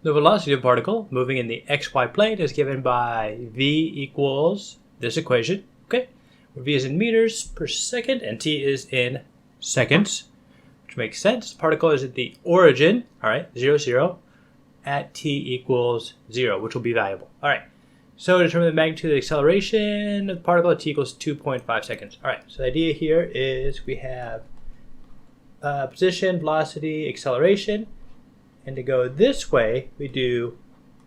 The velocity of a particle moving in the xy plane is given by v equals this equation, okay? Where v is in meters per second and t is in seconds, which makes sense. The particle is at the origin, all right, 0, 0, at t equals 0, which will be valuable. All right, so to determine the magnitude of the acceleration of the particle at t equals 2.5 seconds. All right, so the idea here is we have position, velocity, acceleration. And to go this way, we do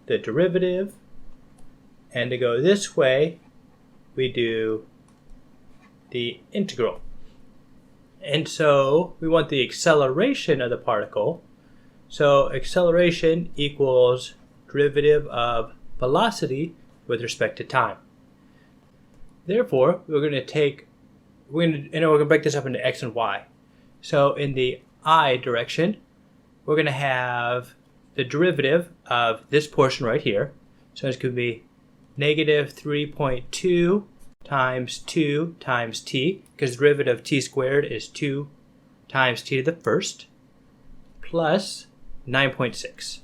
the derivative. And to go this way, we do the integral. And so we want the acceleration of the particle. So acceleration equals derivative of velocity with respect to time. Therefore, we're going to break this up into x and y. So in the I direction, we're going to have the derivative of this portion right here. So it's going to be negative 3.2 times 2 times t, because the derivative of t squared is 2 times t to the first, plus 9.6.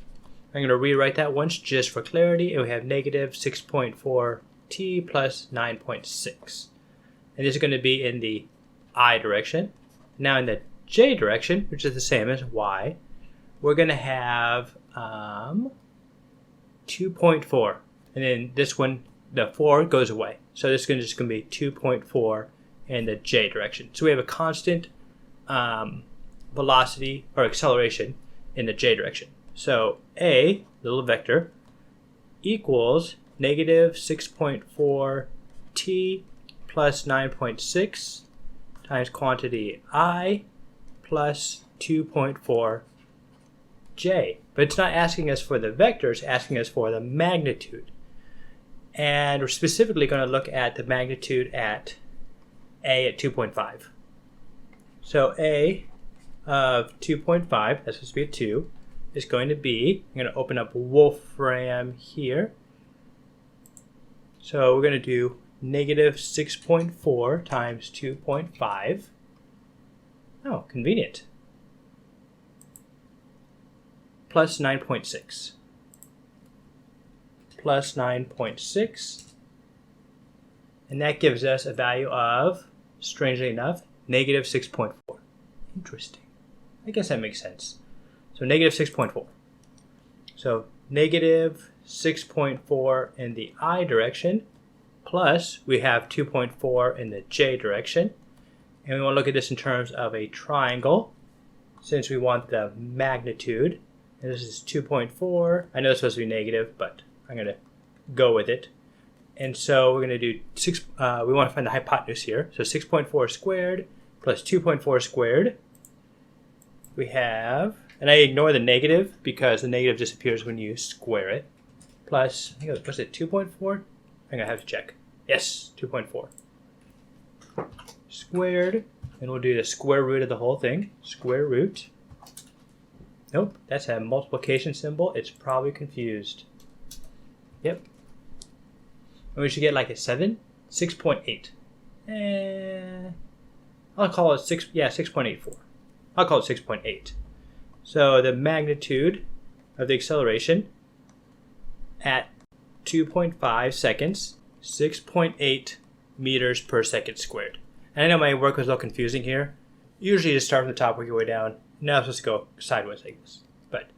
I'm going to rewrite that once just for clarity, and we have negative 6.4 t plus 9.6. And this is going to be in the I direction. Now in the j direction, which is the same as y, we're going to have 2.4. And then this one, the 4 goes away. So this is just going to be 2.4 in the j direction. So we have a constant velocity or acceleration in the j direction. So a, little vector, equals negative 6.4 t plus 9.6 times quantity I plus 2.4 j. But it's not asking us for the vector, it's asking us for the magnitude. And we're specifically going to look at the magnitude at a at 2.5. So a of 2.5, that's supposed to be a 2, is going to be, I'm going to open up Wolfram here. So we're going to do negative 6.4 times 2.5. Oh, convenient. Plus 9.6. Plus 9.6. And that gives us a value of, strangely enough, negative 6.4. Interesting. I guess that makes sense. So negative 6.4. So negative 6.4 in the I direction, plus we have 2.4 in the j direction. And we want to look at this in terms of a triangle, since we want the magnitude. And this is 2.4. I know it's supposed to be negative, but I'm going to go with it. And so we're going to do we want to find the hypotenuse here. So 6.4 squared plus 2.4 squared. We have, and I ignore the negative because the negative disappears when you square it, plus, I think, was it 2.4? I'm going to have to check. Yes, 2.4. Squared, and we'll do the square root of the whole thing. Square root. Nope, that's a multiplication symbol. It's probably confused. Yep. And we should get like a 7? 6.8. I'll call it 6.84. I'll call it 6.8. So the magnitude of the acceleration at 2.5 seconds, 6.8 meters per second squared. And I know my work was a little confusing here. Usually you just start from the top, work your way down. Now I'm supposed to go sideways like this. But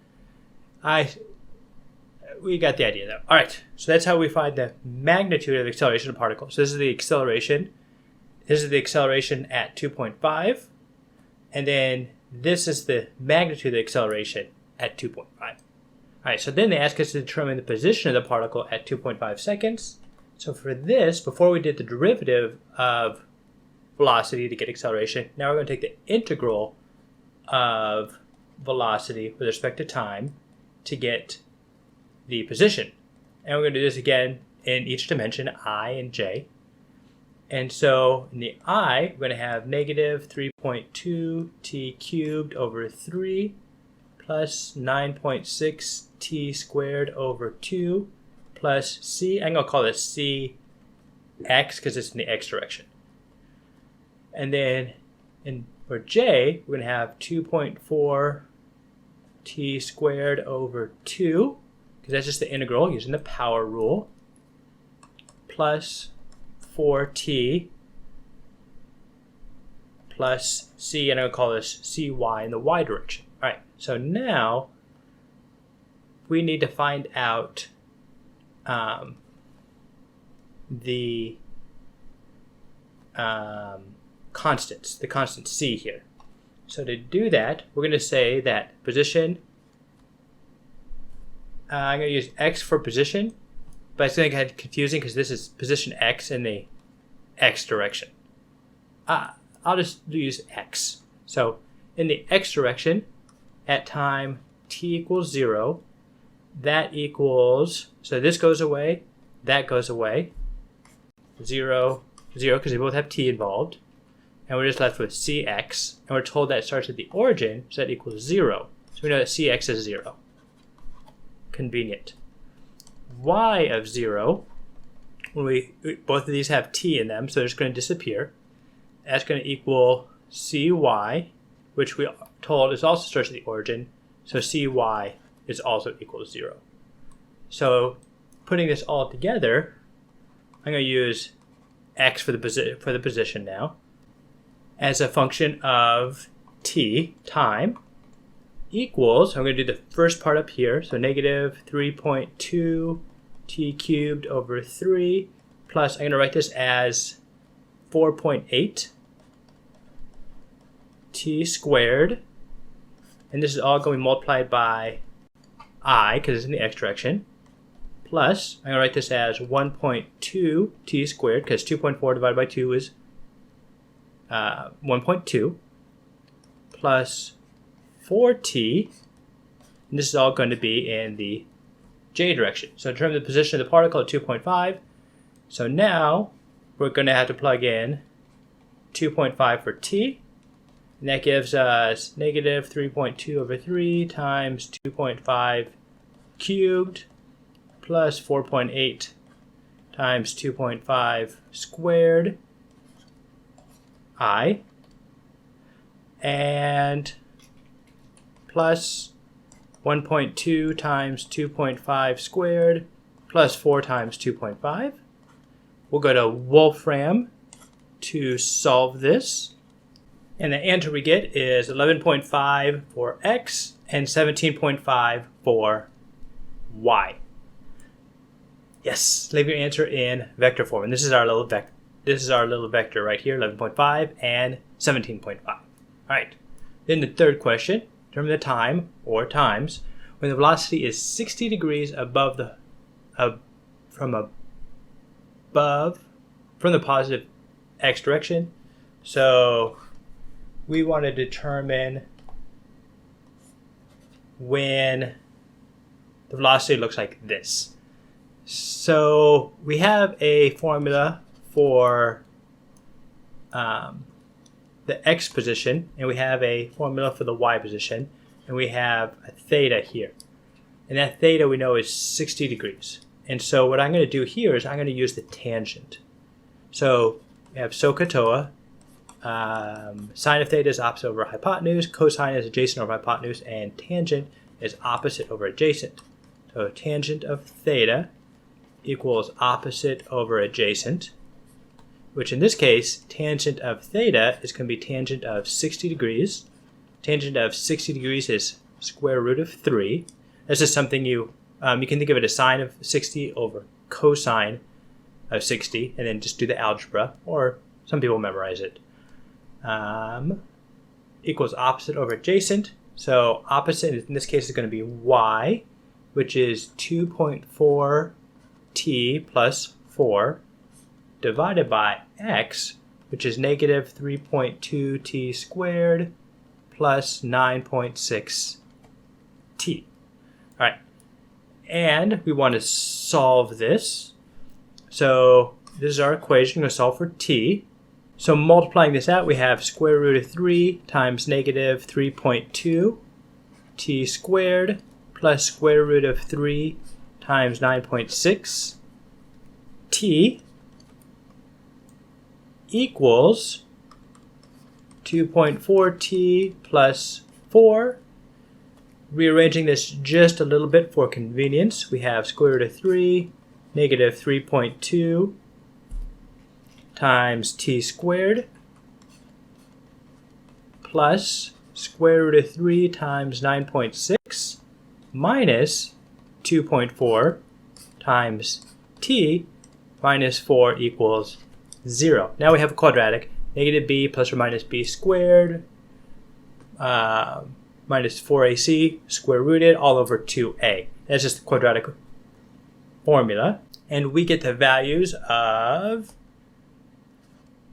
we got the idea though. All right, so that's how we find the magnitude of the acceleration of particles. So this is the acceleration. This is the acceleration at 2.5. And then this is the magnitude of the acceleration at 2.5. All right, so then they ask us to determine the position of the particle at 2.5 seconds. So for this, before we did the derivative of velocity to get acceleration, now we're going to take the integral of velocity with respect to time to get the position. And we're going to do this again in each dimension, I and j. And so in the I, we're going to have negative 3.2 t cubed over 3 plus 9.6 t squared over 2 plus c. I'm going to call this cx because it's in the x direction. And then for j, we're going to have 2.4 t squared over 2, because that's just the integral using the power rule, plus 4t plus c, and I'm going to call this cy in the y direction. All right, so now we need to find out the constants, the constant c here. So to do that, we're going to say that position, I'm going to use x for position, but it's going to get confusing because this is position x in the x direction. I'll just use x. So in the x direction, at time t equals 0, that equals, so this goes away, that goes away, 0, 0, because they both have t involved, and we're just left with cx, and we're told that it starts at the origin, so that equals 0. So we know that cx is 0. Convenient. Y of 0, when both of these have t in them, so they're just going to disappear. That's going to equal cy, which we told is also starts at the origin, so cy is also equal to 0. So putting this all together, I'm going to use x for the position now as a function of t, time, equals, I'm going to do the first part up here, so negative 3.2 t cubed over 3 plus, I'm going to write this as 4.8 t squared, and this is all going to be multiplied by I, because it's in the x direction, plus, I'm going to write this as 1.2 t squared, because 2.4 divided by 2 is 1.2, plus 4t, and this is all going to be in the j direction. So determine the position of the particle at 2.5. So now we're going to have to plug in 2.5 for t, and that gives us negative 3.2 over 3 times 2.5 cubed plus 4.8 times 2.5 squared I, and plus 1.2 times 2.5 squared plus 4 times 2.5. We'll go to Wolfram to solve this. And the answer we get is 11.5 for x and 17.5 for y. Yes, leave your answer in vector form. And this is our little vector right here, 11.5 and 17.5. All right. Then the third question, determine the time or times when the velocity is 60 degrees above the from the positive x direction. So we want to determine when the velocity looks like this. So we have a formula for the x position, and we have a formula for the y position, and we have a theta here. And that theta we know is 60 degrees. And so what I'm going to do here is I'm going to use the tangent. So we have SOHCAHTOA. Sine of theta is opposite over hypotenuse, cosine is adjacent over hypotenuse, and tangent is opposite over adjacent. So tangent of theta equals opposite over adjacent, which in this case, tangent of theta is going to be tangent of 60 degrees. Tangent of 60 degrees is square root of 3. This is something you can think of it as sine of 60 over cosine of 60, and then just do the algebra, or some people memorize it. Equals opposite over adjacent. So opposite in this case is going to be y, which is 2.4 t plus 4 divided by x, which is negative 3.2 t squared plus 9.6 t. All right, and we want to solve this. So this is our equation. We're going to solve for t. So multiplying this out, we have square root of 3 times negative 3.2 t squared plus square root of 3 times 9.6 t equals 2.4t plus 4 rearranging this just a little bit for convenience, we have square root of 3 negative 3.2 times t squared plus square root of 3 times 9.6 minus 2.4 times t minus 4 equals 0. Now we have a quadratic. Negative b plus or minus b squared minus 4ac square rooted all over 2a. That's just the quadratic formula. And we get the values of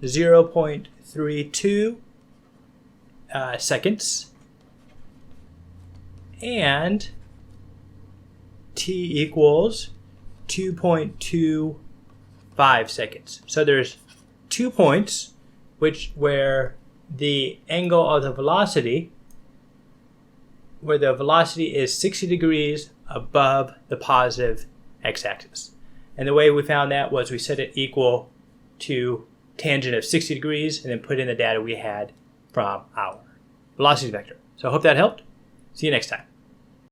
0.32 seconds and t equals 2.25 seconds. So there's 2 points where the angle of the velocity, where the velocity is 60 degrees above the positive x-axis. And the way we found that was we set it equal to tangent of 60 degrees and then put in the data we had from our velocity vector. So I hope that helped. See you next time.